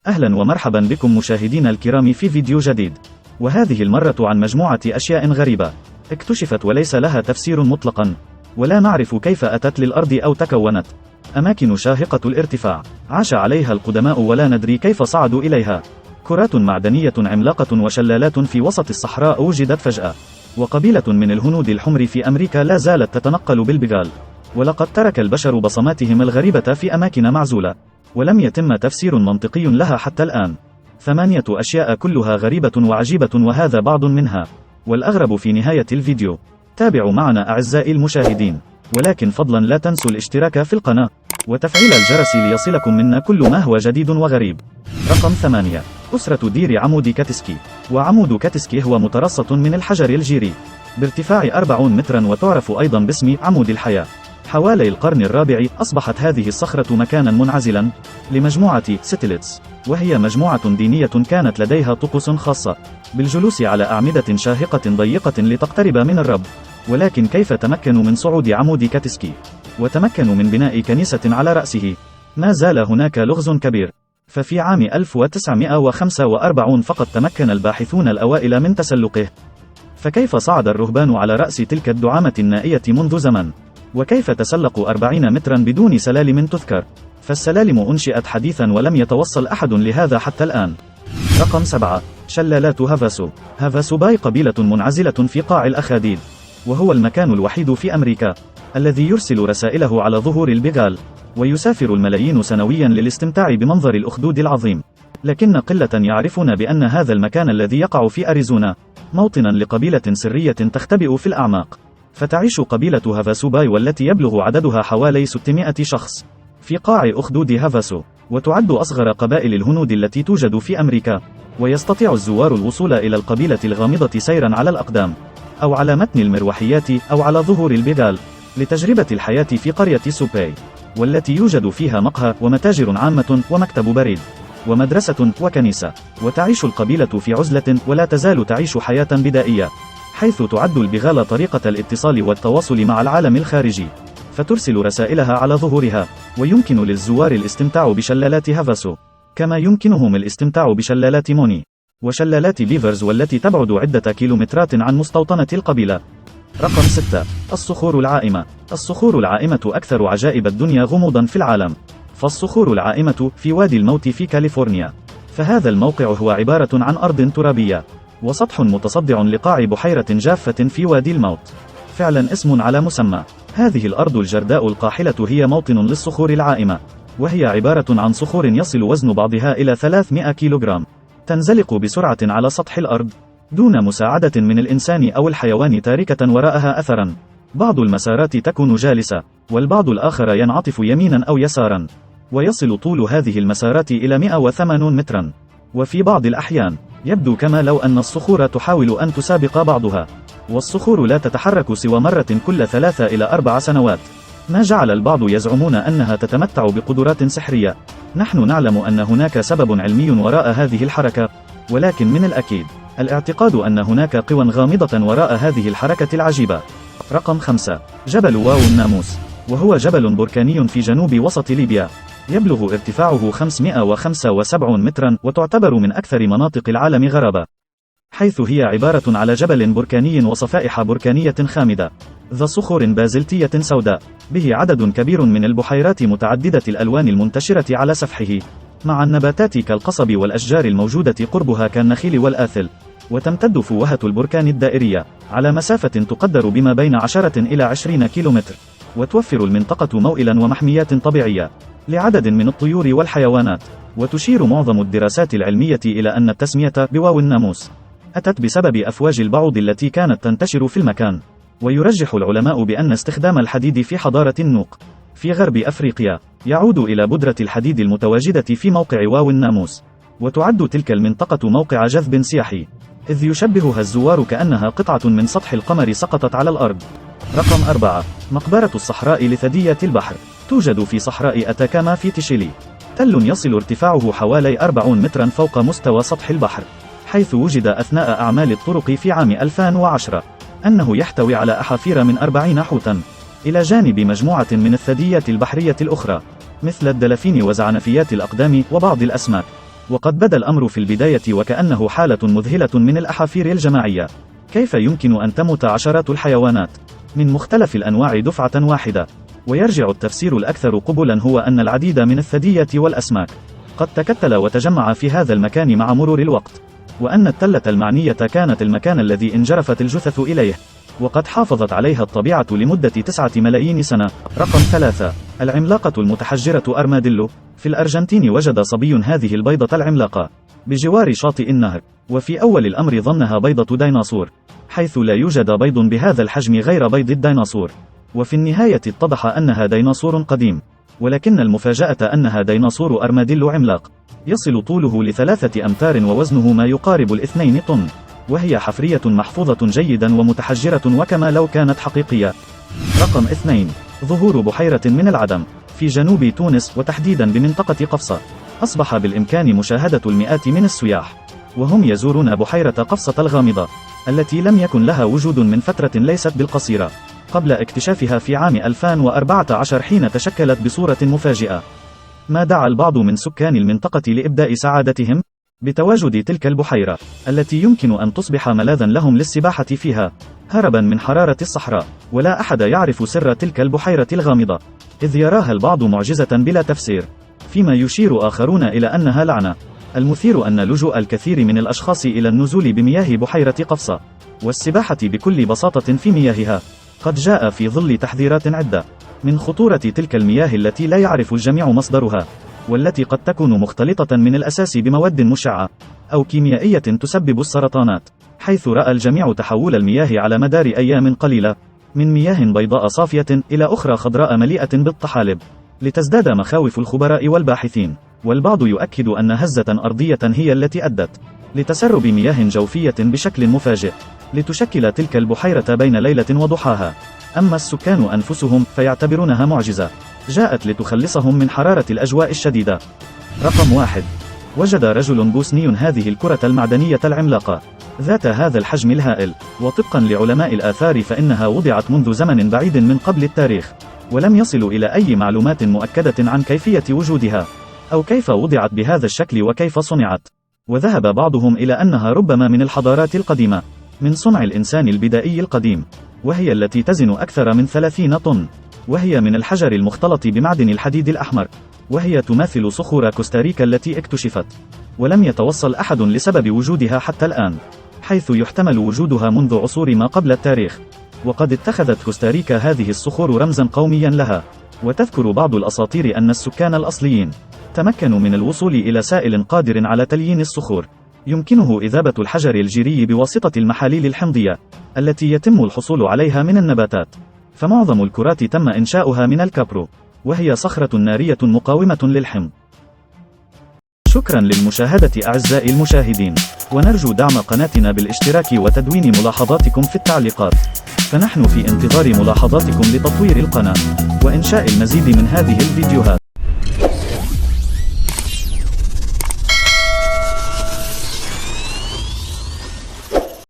أهلا ومرحبا بكم مشاهدينا الكرام في فيديو جديد، وهذه المرة عن مجموعة أشياء غريبة اكتشفت وليس لها تفسير مطلقا، ولا نعرف كيف أتت للأرض أو تكونت. أماكن شاهقة الارتفاع عاش عليها القدماء ولا ندري كيف صعدوا إليها. كرات معدنية عملاقة وشلالات في وسط الصحراء وجدت فجأة. وقبيلة من الهنود الحمر في أمريكا لا زالت تتنقل بالبغال، ولقد ترك البشر بصماتهم الغريبة في أماكن معزولة، ولم يتم تفسير منطقي لها حتى الآن. 8 أشياء كلها غريبة وعجيبة، وهذا بعض منها، والأغرب في نهاية الفيديو. تابعوا معنا أعزائي المشاهدين، ولكن فضلا لا تنسوا الاشتراك في القناة وتفعيل الجرس ليصلكم منا كل ما هو جديد وغريب. رقم 8. أسرة دير عمود كاتسكي. وعمود كاتسكي هو مترصة من الحجر الجيري بارتفاع 40 مترا، وتعرف أيضا باسم عمود الحياة. حوالي القرن الرابع أصبحت هذه الصخرة مكانا منعزلا لمجموعة ستيلتس، وهي مجموعة دينية كانت لديها طقوس خاصة بالجلوس على أعمدة شاهقة ضيقة لتقترب من الرب. ولكن كيف تمكنوا من صعود عمود كاتسكي وتمكنوا من بناء كنيسة على رأسه؟ ما زال هناك لغز كبير. ففي عام 1945 فقط تمكن الباحثون الأوائل من تسلقه. فكيف صعد الرهبان على رأس تلك الدعامة النائية منذ زمن؟ وكيف تسلقوا 40 مترا بدون سلالم تذكر؟ فالسلالم أنشئت حديثا ولم يتوصل أحد لهذا حتى الآن. رقم 7. شلالات هافاسو. هافاسو باي قبيلة منعزلة في قاع الأخاديد، وهو المكان الوحيد في أمريكا الذي يرسل رسائله على ظهور البغال، ويسافر الملايين سنويا للاستمتاع بمنظر الأخدود العظيم. لكن قلة يعرفون بأن هذا المكان الذي يقع في أريزونا موطنا لقبيلة سرية تختبئ في الأعماق. فتعيش قبيلة هافاسو باي، والتي يبلغ عددها حوالي 600 شخص، في قاع أخدود هافاسو، وتعد أصغر قبائل الهنود التي توجد في أمريكا. ويستطيع الزوار الوصول إلى القبيلة الغامضة سيرا على الأقدام، أو على متن المروحيات، أو على ظهور البغال، لتجربة الحياة في قرية سوباي، والتي يوجد فيها مقهى ومتاجر عامة ومكتب بريد ومدرسة وكنيسة. وتعيش القبيلة في عزلة، ولا تزال تعيش حياة بدائية، حيث تعد البغال طريقة الاتصال والتواصل مع العالم الخارجي، فترسل رسائلها على ظهورها. ويمكن للزوار الاستمتاع بشلالات هافاسو، كما يمكنهم الاستمتاع بشلالات موني وشلالات بيفرز، والتي تبعد عدة كيلومترات عن مستوطنة القبيلة. رقم 6. الصخور العائمة. الصخور العائمة أكثر عجائب الدنيا غموضا في العالم. فالصخور العائمة في وادي الموت في كاليفورنيا. فهذا الموقع هو عبارة عن أرض ترابية وسطح متصدع لقاع بحيرة جافة في وادي الموت، فعلا اسم على مسمى. هذه الأرض الجرداء القاحلة هي موطن للصخور العائمة، وهي عبارة عن صخور يصل وزن بعضها إلى 300 كيلوغرام، تنزلق بسرعة على سطح الأرض دون مساعدة من الإنسان أو الحيوان، تاركة وراءها أثرا. بعض المسارات تكون جالسة، والبعض الآخر ينعطف يمينا أو يسارا، ويصل طول هذه المسارات إلى 180 مترا. وفي بعض الأحيان يبدو كما لو أن الصخور تحاول أن تسابق بعضها، والصخور لا تتحرك سوى مرة كل 3 إلى 4 سنوات، ما جعل البعض يزعمون أنها تتمتع بقدرات سحرية. نحن نعلم أن هناك سبب علمي وراء هذه الحركة، ولكن من الأكيد الاعتقاد أن هناك قوى غامضة وراء هذه الحركة العجيبة. رقم 5. جبل واو الناموس. وهو جبل بركاني في جنوب وسط ليبيا، يبلغ ارتفاعه 575 مترا، وتعتبر من أكثر مناطق العالم غرابة، حيث هي عبارة على جبل بركاني وصفائح بركانية خامدة ذا صخور بازلتية سوداء، به عدد كبير من البحيرات متعددة الألوان المنتشرة على سفحه، مع النباتات كالقصب والأشجار الموجودة قربها كالنخيل والآثل. وتمتد فوهة البركان الدائرية على مسافة تقدر بما بين 10 إلى 20 كيلومتر، وتوفر المنطقة موئلا ومحميات طبيعية لعدد من الطيور والحيوانات. وتشير معظم الدراسات العلمية إلى أن التسمية بواو الناموس أتت بسبب أفواج البعوض التي كانت تنتشر في المكان. ويرجح العلماء بأن استخدام الحديد في حضارة النوق في غرب أفريقيا يعود إلى بودرة الحديد المتواجدة في موقع واو الناموس. وتعد تلك المنطقة موقع جذب سياحي، إذ يشبهها الزوار كأنها قطعة من سطح القمر سقطت على الأرض. رقم 4. مقبرة الصحراء لثدييات البحر. توجد في صحراء أتاكاما في تشيلي تل يصل ارتفاعه حوالي 40 مترا فوق مستوى سطح البحر، حيث وجد أثناء أعمال الطرق في عام 2010 أنه يحتوي على أحافير من 40 حوتا، إلى جانب مجموعة من الثدييات البحرية الأخرى مثل الدلافين وزعنفيات الأقدام وبعض الأسماك. وقد بدا الأمر في البداية وكأنه حالة مذهلة من الأحافير الجماعية. كيف يمكن أن تموت عشرات الحيوانات من مختلف الأنواع دفعة واحدة؟ ويرجع التفسير الأكثر قبولا هو أن العديد من الثدييات والأسماك قد تكتل وتجمع في هذا المكان مع مرور الوقت، وأن التلة المعنية كانت المكان الذي انجرفت الجثث إليه، وقد حافظت عليها الطبيعة لمدة 9 ملايين سنة. رقم 3. العملاقة المتحجرة أرماديلو. في الأرجنتين وجد صبي هذه البيضة العملاقة بجوار شاطئ النهر، وفي أول الأمر ظنها بيضة ديناصور، حيث لا يوجد بيض بهذا الحجم غير بيض الديناصور، وفي النهاية اتضح أنها ديناصور قديم، ولكن المفاجأة أنها ديناصور أرماديلو عملاق يصل طوله ل3 أمتار ووزنه ما يقارب 2 طن، وهي حفرية محفوظة جيدا ومتحجرة وكما لو كانت حقيقية. رقم 2. ظهور بحيرة من العدم في جنوب تونس وتحديدا بمنطقة قفصة. أصبح بالإمكان مشاهدة المئات من السياح وهم يزورون بحيرة قفصة الغامضة، التي لم يكن لها وجود من فترة ليست بالقصيرة قبل اكتشافها في عام 2014 حين تشكلت بصورة مفاجئة، ما دعا البعض من سكان المنطقة لإبداء سعادتهم بتواجد تلك البحيرة التي يمكن أن تصبح ملاذا لهم للسباحة فيها هربا من حرارة الصحراء. ولا أحد يعرف سر تلك البحيرة الغامضة، إذ يراها البعض معجزة بلا تفسير، فيما يشير آخرون إلى أنها لعنة. المثير أن لجوء الكثير من الأشخاص إلى النزول بمياه بحيرة قفصة والسباحة بكل بساطة في مياهها قد جاء في ظل تحذيرات عدة من خطورة تلك المياه التي لا يعرف الجميع مصدرها، والتي قد تكون مختلطة من الأساس بمواد مشعة أو كيميائية تسبب السرطانات، حيث رأى الجميع تحول المياه على مدار أيام قليلة من مياه بيضاء صافية إلى أخرى خضراء مليئة بالطحالب، لتزداد مخاوف الخبراء والباحثين. والبعض يؤكد أن هزة أرضية هي التي أدت لتسرب مياه جوفية بشكل مفاجئ لتشكل تلك البحيرة بين ليلة وضحاها. أما السكان أنفسهم فيعتبرونها معجزة جاءت لتخلصهم من حرارة الأجواء الشديدة. رقم 1. وجد رجل بوسني هذه الكرة المعدنية العملاقة ذات هذا الحجم الهائل، وطبقا لعلماء الآثار فإنها وضعت منذ زمن بعيد من قبل التاريخ، ولم يصلوا إلى أي معلومات مؤكدة عن كيفية وجودها أو كيف وضعت بهذا الشكل وكيف صنعت. وذهب بعضهم إلى أنها ربما من الحضارات القديمة من صنع الإنسان البدائي القديم، وهي التي تزن أكثر من 30 طن، وهي من الحجر المختلط بمعدن الحديد الأحمر، وهي تماثل صخور كوستاريكا التي اكتشفت، ولم يتوصل أحد لسبب وجودها حتى الآن، حيث يحتمل وجودها منذ عصور ما قبل التاريخ. وقد اتخذت كوستاريكا هذه الصخور رمزا قوميا لها، وتذكر بعض الأساطير أن السكان الأصليين تمكنوا من الوصول إلى سائل قادر على تليين الصخور يمكنه إذابة الحجر الجيري بواسطة المحاليل الحمضية التي يتم الحصول عليها من النباتات. فمعظم الكرات تم إنشاؤها من الكابرو، وهي صخرة نارية مقاومة للحمض. شكرا للمشاهدة أعزائي المشاهدين، ونرجو دعم قناتنا بالاشتراك وتدوين ملاحظاتكم في التعليقات، فنحن في انتظار ملاحظاتكم لتطوير القناة وإنشاء المزيد من هذه الفيديوهات.